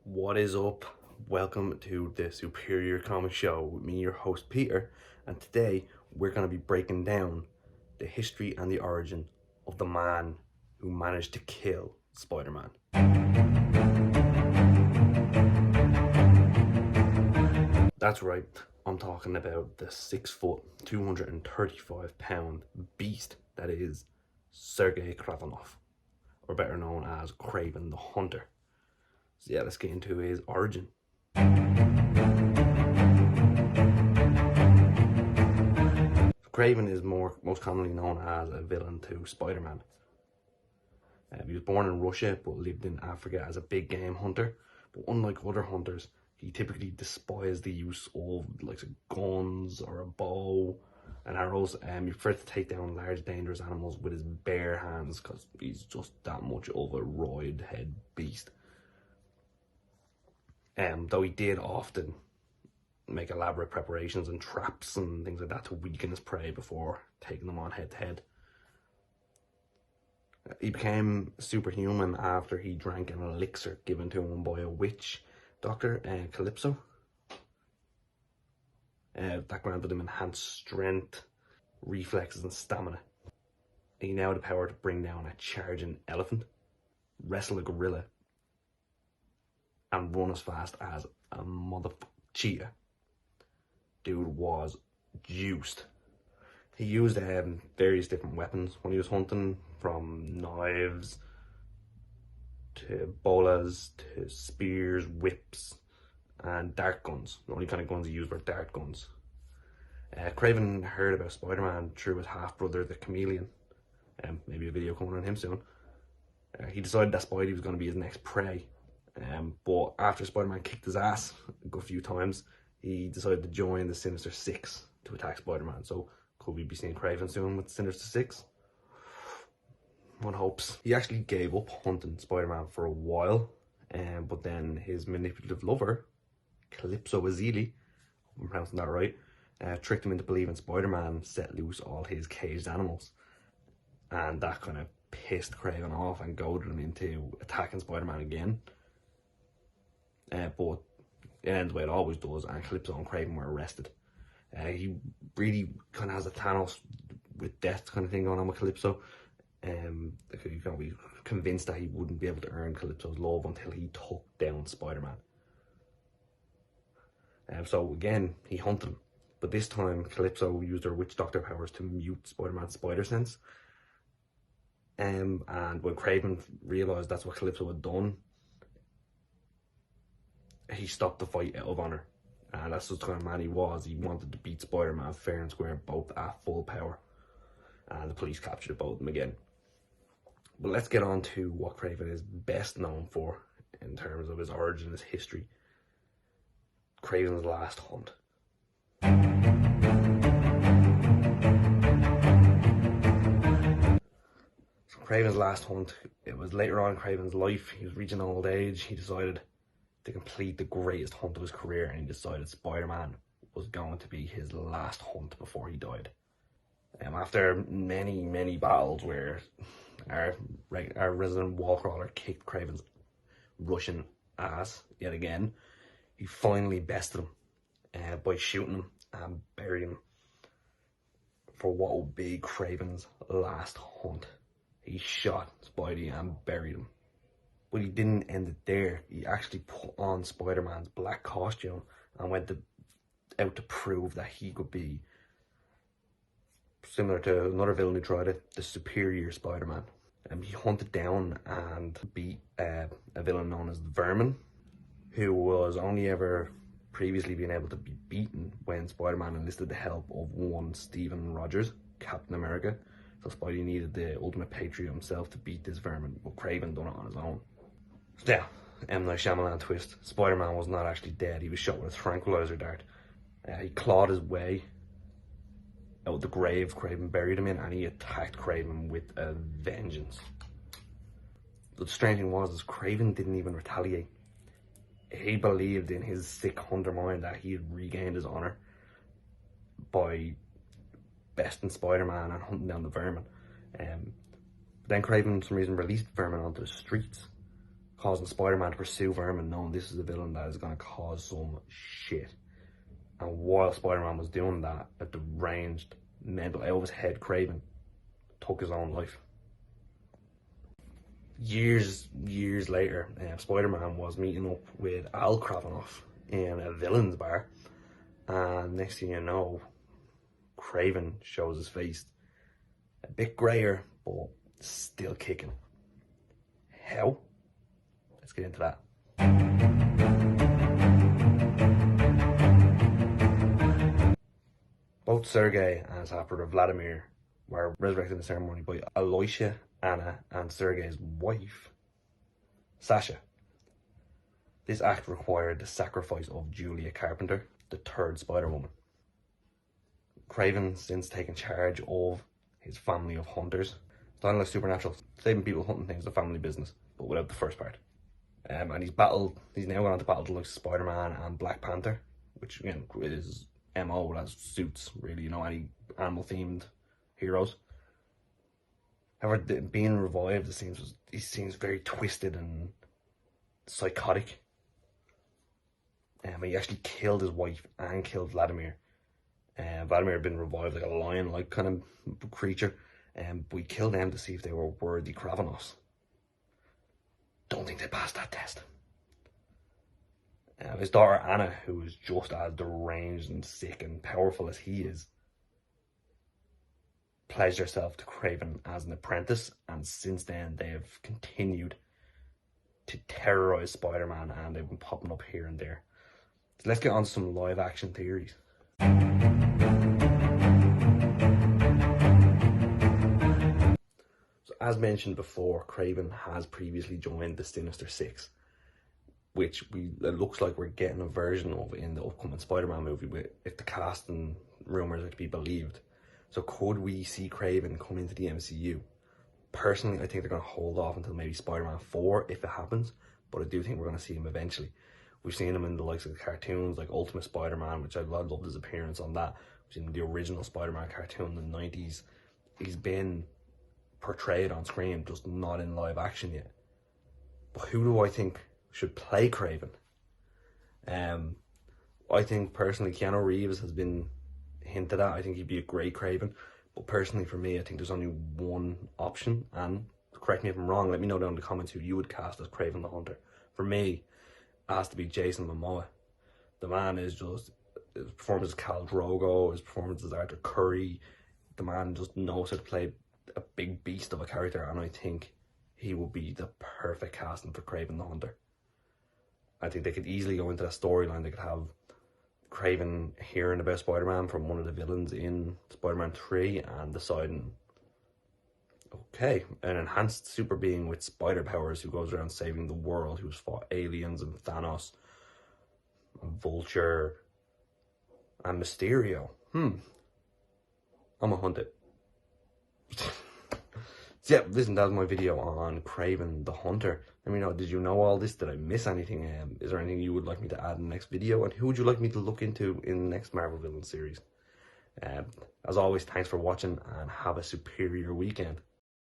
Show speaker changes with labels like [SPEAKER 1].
[SPEAKER 1] What is up? Welcome to the Superior Comic Show with me, your host Peter, and today we're going to be breaking down the history and the origin of the man who managed to kill Spider-Man. That's right, I'm talking about the 6 foot, 235 pound beast that is Sergei Kravenov, or better known as Kraven the Hunter. So yeah, let's get into his origin. Kraven is most commonly known as a villain to Spider-Man. He was born in Russia but lived in Africa as a big game hunter. But unlike other hunters, he typically despised the use of like guns or a bow and arrows. He preferred to take down large dangerous animals with his bare hands because he's just that much of a roid head beast. Though he did often make elaborate preparations and traps and things like that to weaken his prey before taking them on head to head. He became superhuman after he drank an elixir given to him by a witch doctor, Calypso. That granted him enhanced strength, reflexes and stamina. He now had the power to bring down a charging elephant, wrestle a gorilla, and run as fast as a motherfucking cheetah. Dude was juiced. He used various different weapons when he was hunting, from knives to bolas to spears, whips, and dart guns. The only kind of guns he used were dart guns. Kraven heard about Spider-Man through his half-brother, the Chameleon. Maybe a video coming on him soon. He decided that Spidey was going to be his next prey. But after Spider-Man kicked his ass a good few times, he decided to join the Sinister Six to attack Spider-Man. So could we be seeing Kraven soon with the Sinister Six? One hopes. He actually gave up hunting Spider-Man for a while, but then his manipulative lover, Calypso, if I'm pronouncing that right, tricked him into believing Spider-Man set loose all his caged animals. And that kind of pissed Kraven off and goaded him into attacking Spider-Man again. But it ends the way it always does, and Calypso and Kraven were arrested. He really kind of has a Thanos with death kind of thing going on with Calypso. You can be convinced that he wouldn't be able to earn Calypso's love until he took down Spider-Man. So again, he hunted him. But this time, Calypso used her witch doctor powers to mute Spider-Man's spider sense. And when Kraven realised that's what Calypso had done, he stopped the fight out of honour. And that's just the kind of man he was. He wanted to beat Spider-Man fair and square, both at full power. And the police captured both of them again. But let's get on to what Kraven is best known for in terms of his origin, his history. Kraven's last hunt. So Kraven's last hunt, it was later on in Kraven's life. He was reaching old age. He decided to complete the greatest hunt of his career, and he decided Spider-Man was going to be his last hunt before he died. After many battles where our resident wallcrawler kicked Kraven's Russian ass yet again, he finally bested him by shooting him and burying him for what would be Kraven's last hunt. He shot Spidey and buried him. But he didn't end it there. He actually put on Spider-Man's black costume and went out to prove that he could be, similar to another villain who tried it, the superior Spider-Man. He hunted down and beat a villain known as Vermin, who was only ever previously been able to be beaten when Spider-Man enlisted the help of one Stephen Rogers, Captain America. So Spidey needed the ultimate patriot himself to beat this Vermin, but Kraven done it on his own. So yeah, M. Night Shyamalan twist. Spider-Man was not actually dead. He was shot with a tranquilizer dart. He clawed his way out of the grave Kraven buried him in, and he attacked Kraven with a vengeance. But the strange thing was, Kraven didn't even retaliate. He believed in his sick hunter mind that he had regained his honour by besting Spider-Man and hunting down the Vermin. Then Kraven, for some reason, released Vermin onto the streets, causing Spider-Man to pursue Vermin, knowing this is a villain that is going to cause some shit. And while Spider-Man was doing that, a deranged, mental, out of his head Kraven took his own life. Years later, Spider-Man was meeting up with Al Kravinoff in a villain's bar, and next thing you know, Kraven shows his face. A bit greyer, but still kicking. How? Let's get into that. Both Sergei and his half-brother Vladimir were resurrected in the ceremony by Aloysia, Anna, and Sergei's wife, Sasha. This act required the sacrifice of Julia Carpenter, the third Spider-Woman. Kraven, since taken charge of his family of hunters, starting like Supernatural, saving people, hunting things, the family business, but without the first part. And he's now gone on to battle like Spider-Man and Black Panther, which again is MO that suits really, any animal themed heroes. However, being revived, he seems very twisted and psychotic. He actually killed his wife and killed Vladimir. Vladimir had been revived like a lion-like kind of creature, but we killed them to see if they were worthy Kravenos. Don't think they passed that test. His daughter Anna, who is just as deranged and sick and powerful as he is, pledged herself to Kraven as an apprentice, and since then they have continued to terrorize Spider-Man, and they've been popping up here and there. So let's get on to some live action theories. So as mentioned before, Kraven has previously joined the Sinister Six, which it looks like we're getting a version of in the upcoming Spider-Man movie, if the cast and rumours are to be believed. So could we see Kraven come into the MCU? Personally, I think they're going to hold off until maybe Spider-Man 4 if it happens, but I do think we're going to see him eventually. We've seen him in the likes of the cartoons like Ultimate Spider-Man, which I loved his appearance on that. We've seen the original Spider-Man cartoon in the 90s. He's been portrayed on screen, just not in live action yet. But who do I think should play Kraven? I think personally Keanu Reeves has been hinted at. I think he'd be a great Kraven. But personally for me, I think there's only one option. And correct me if I'm wrong, let me know down in the comments who you would cast as Kraven the Hunter. For me, it has to be Jason Momoa. The man is just, his performance as Khal Drogo, his performance as Arthur Curry, the man just knows how to play a big beast of a character, and I think he would be the perfect casting for Kraven the Hunter. I think they could easily go into that storyline. They could have Kraven hearing about Spider-Man from one of the villains in Spider-Man 3 and deciding, okay, an enhanced super being with spider powers who goes around saving the world, who's fought aliens and Thanos, and Vulture, and Mysterio. I'm gonna hunt it. So yeah, listen, that was my video on Kraven the Hunter. Let me know, did you know all this? Did I miss anything? Is there anything you would like me to add in the next video? And who would you like me to look into in the next Marvel Villain series? As always, thanks for watching and have a superior weekend.